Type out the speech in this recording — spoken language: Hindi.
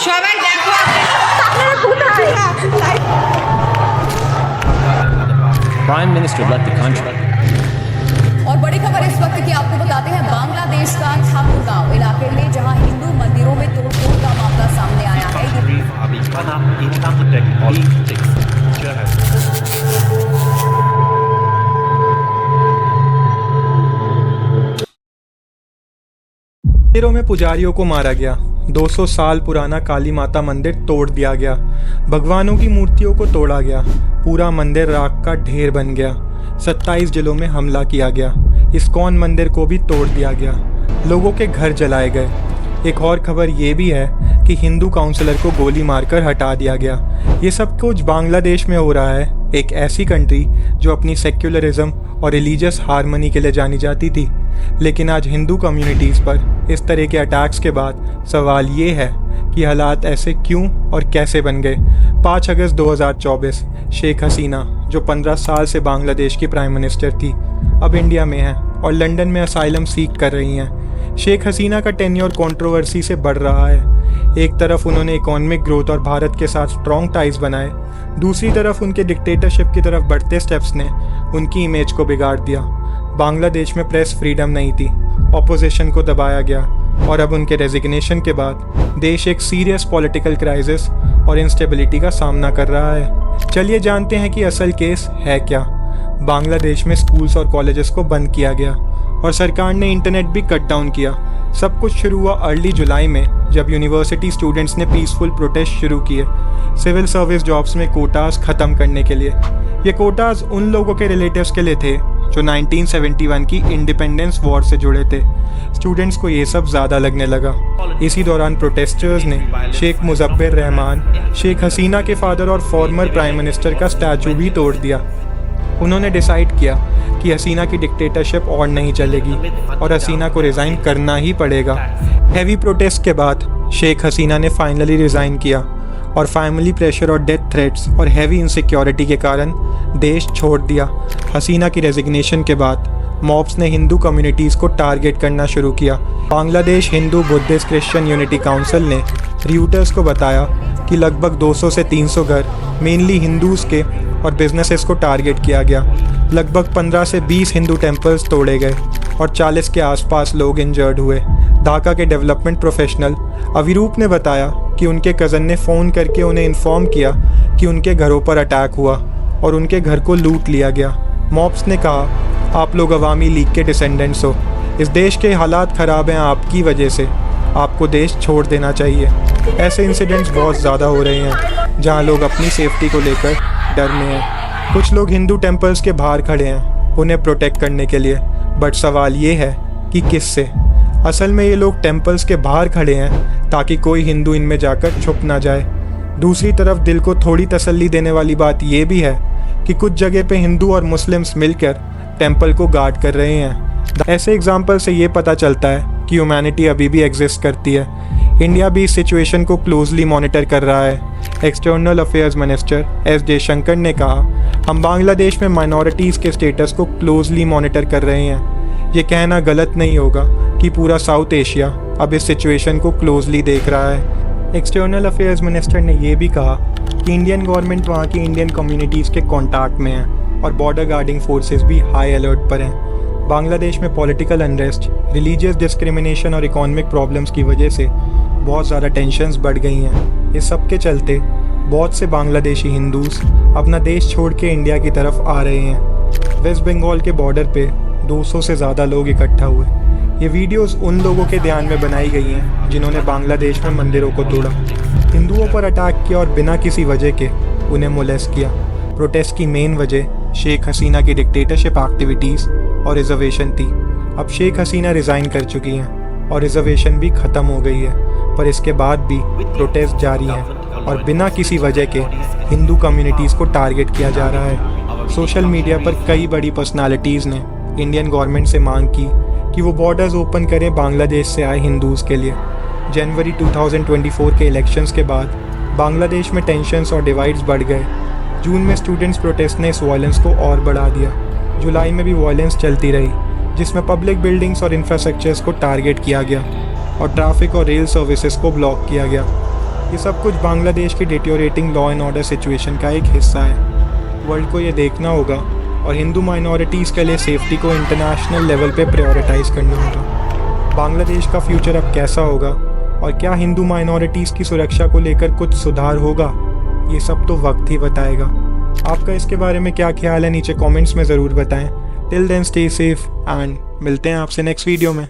সবাই দেখো Prime Minister left the country. और बड़ी खबर इस वक्त की आपको बताते हैं बांग्लादेश का ठाकुर गांव इलाके में जहां हिंदू मंदिरों में तोड़फोड़ का मामला सामने आया है। मंदिरों में पुजारियों को मारा गया। 200 साल पुराना काली माता मंदिर तोड़ दिया गया। भगवानों की मूर्तियों को तोड़ा गया। पूरा मंदिर राख का ढेर बन गया। 27 जिलों में हमला किया गया। इस्कॉन मंदिर को भी तोड़ दिया गया। लोगों के घर जलाए गए। एक और खबर ये भी है कि हिंदू काउंसलर को गोली मारकर हटा दिया गया। ये सब कुछ बांग्लादेश में हो रहा है, एक ऐसी कंट्री जो अपनी सेक्युलरिज्म और रिलीजियस हार्मनी के लिए जानी जाती थी। लेकिन आज हिंदू कम्युनिटीज़ पर इस तरह के अटैक्स के बाद सवाल ये है कि हालात ऐसे क्यों और कैसे बन गए। 5 अगस्त 2024 शेख हसीना जो 15 साल से बांग्लादेश की प्राइम मिनिस्टर थी, अब इंडिया में है और लंदन में असाइलम सीख कर रही हैं। शेख हसीना का टेन्योर कंट्रोवर्सी से बढ़ रहा है। एक तरफ उन्होंने इकोनॉमिक ग्रोथ और भारत के साथ स्ट्रॉन्ग टाइज बनाए, दूसरी तरफ उनके डिक्टेटरशिप की तरफ बढ़ते स्टेप्स ने उनकी इमेज को बिगाड़ दिया। बांग्लादेश में प्रेस फ्रीडम नहीं थी, ऑपोजिशन को दबाया गया और अब उनके रेजिग्नेशन के बाद देश एक सीरियस पॉलिटिकल क्राइसिस और इंस्टेबिलिटी का सामना कर रहा है। चलिए जानते हैं कि असल केस है क्या। बांग्लादेश में स्कूल्स और कॉलेजेस को बंद किया गया और सरकार ने इंटरनेट भी कट डाउन किया। सब कुछ शुरू हुआ अर्ली जुलाई में जब यूनिवर्सिटी स्टूडेंट्स ने पीसफुल प्रोटेस्ट शुरू किए सिविल सर्विस जॉब्स में कोटास ख़त्म करने के लिए। ये कोटास उन लोगों के रिलेटिव्स के लिए थे जो 1971 की इंडिपेंडेंस वॉर से जुड़े थे। स्टूडेंट्स को ये सब ज़्यादा लगने लगा। इसी दौरान प्रोटेस्टर्स ने शेख मुजफ्फर रहमान, शेख हसीना के फादर और फॉर्मर प्राइम मिनिस्टर का स्टैचू भी तोड़ दिया। उन्होंने डिसाइड किया कि हसीना की डिक्टेटरशिप और नहीं चलेगी और हसीना को रिज़ाइन करना ही पड़ेगा। हैवी प्रोटेस्ट के बाद शेख हसीना ने फाइनली रिज़ाइन किया और फैमिली प्रेशर और डेथ थ्रेट्स और हैवी इनसिक्योरिटी के कारण देश छोड़ दिया। हसीना की रेजिग्नेशन के बाद मॉब्स ने हिंदू कम्युनिटीज़ को टारगेट करना शुरू किया। Bangladesh Hindu Buddhist Christian unity council ने रियूटर्स को बताया कि लगभग 200 से 300 घर मेनली हिंदूज़ के और बिजनेसेस को टारगेट किया गया। लगभग 15 से 20 हिंदू टेम्पल्स तोड़े गए और 40 के आसपास लोग इंजर्ड हुए। ढाका के डेवलपमेंट प्रोफेशनल अविरूप ने बताया कि उनके कज़न ने फ़ोन करके उन्हें इन्फॉर्म किया कि उनके घरों पर अटैक हुआ और उनके घर को लूट लिया गया। मॉब्स ने कहा, आप लोग अवामी लीग के डिसेंडेंट्स हो, इस देश के हालात ख़राब हैं आपकी वजह से, आपको देश छोड़ देना चाहिए। ऐसे इंसिडेंट्स बहुत ज़्यादा हो रहे हैं जहां लोग अपनी सेफ्टी को लेकर डर में हैं। कुछ लोग हिंदू टेम्पल्स के बाहर खड़े हैं उन्हें प्रोटेक्ट करने के लिए, बट सवाल ये है कि किससे। असल में ये लोग टेम्पल्स के बाहर खड़े हैं ताकि कोई हिंदू इनमें जाकर छुप ना जाए। दूसरी तरफ दिल को थोड़ी तसल्ली देने वाली बात ये भी है कि कुछ जगह पे हिंदू और मुस्लिम्स मिलकर टेम्पल को गार्ड कर रहे हैं। ऐसे एग्जाम्पल से ये पता चलता है कि ह्यूमैनिटी अभी भी एग्जिस्ट करती है। इंडिया भी इस सिचुएशन को क्लोजली मॉनिटर कर रहा है। External affairs minister S Jaishankar ने कहा, हम बांग्लादेश में माइनॉरिटीज़ के स्टेटस को क्लोजली मॉनिटर कर रहे हैं। ये कहना गलत नहीं होगा कि पूरा साउथ एशिया अब इस सिचुएशन को क्लोजली देख रहा है। एक्सटर्नल अफेयर्स मिनिस्टर ने यह भी कहा कि इंडियन गवर्नमेंट वहाँ की इंडियन कम्युनिटीज़ के कॉन्टैक्ट में है और बॉर्डर गार्डिंग फोर्सेस भी हाई अलर्ट पर हैं। बांग्लादेश में पॉलिटिकल अनरेस्ट, रिलीजियस डिस्क्रिमिनेशन और इकोनॉमिक प्रॉब्लम्स की वजह से बहुत ज़्यादा टेंशन्स बढ़ गई हैं। इस सब के चलते बहुत से बांग्लादेशी हिंदूज़ अपना देश छोड़ के इंडिया की तरफ आ रहे हैं। वेस्ट बंगाल के बॉर्डर पे 200 से ज़्यादा लोग इकट्ठा हुए। ये वीडियोस उन लोगों के ध्यान में बनाई गई हैं जिन्होंने बांग्लादेश में मंदिरों को तोड़ा, हिंदुओं पर अटैक किया और बिना किसी वजह के उन्हें मोलेस्ट किया। प्रोटेस्ट की मेन वजह शेख हसीना की डिक्टेटरशिप एक्टिविटीज़ और रिजर्वेशन थी। अब शेख हसीना रिज़ाइन कर चुकी हैं और रिजर्वेशन भी ख़त्म हो गई है, पर इसके बाद भी प्रोटेस्ट जारी हैं और बिना किसी वजह के हिंदू कम्युनिटीज़ को टारगेट किया जा रहा है। सोशल मीडिया पर कई बड़ी पर्सनालिटीज़ ने इंडियन गवर्नमेंट से मांग की कि वो बॉर्डर्स ओपन करें बांग्लादेश से आए हिंदूज़ के लिए। जनवरी 2024 के इलेक्शंस के बाद बांग्लादेश में टेंशन्स और डिवाइड्स बढ़ गए। जून में स्टूडेंट्स प्रोटेस्ट ने इस वायलेंस को और बढ़ा दिया। जुलाई में भी वायलेंस चलती रही, जिसमें पब्लिक बिल्डिंग्स और इंफ्रास्ट्रक्चर्स को टारगेट किया गया और ट्रैफिक और रेल सर्विसेज को ब्लॉक किया गया। ये सब कुछ बांग्लादेश की deteriorating law and order situation का एक हिस्सा है। वर्ल्ड को ये देखना होगा और हिंदू माइनॉरिटीज़ के लिए सेफ्टी को इंटरनेशनल लेवल पे प्रायोरिटाइज़ करना होगा। बांग्लादेश का फ्यूचर अब कैसा होगा और क्या हिंदू माइनॉरिटीज़ की सुरक्षा को लेकर कुछ सुधार होगा, ये सब तो वक्त ही बताएगा। आपका इसके बारे में क्या ख्याल है नीचे कमेंट्स में ज़रूर बताएं। Till then stay safe and मिलते हैं आपसे नेक्स्ट वीडियो में।